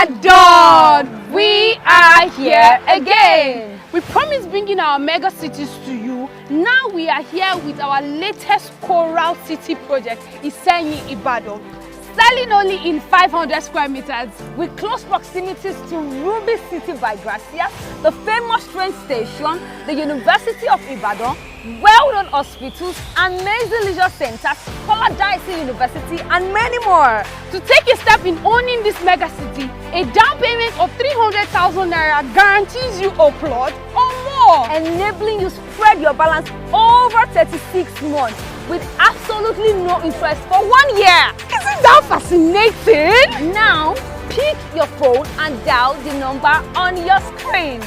Ibadan! We are here again! We promised bringing our mega cities to you. Now we are here with our latest coral city project, Iseyin Ibadan. Selling only in 500 square meters with close proximities to Ruby City by Gracias, the famous train station, the University of Ibadan, well-known hospitals, amazing leisure centers, Iseyin University, and many more. To take a step in owning this mega city, a down payment of 300,000 naira guarantees you a plot or more, enabling you spread your balance over 36 months with absolutely no interest for 1 year. Isn't that fascinating? Now, pick your phone and dial the number on your screen.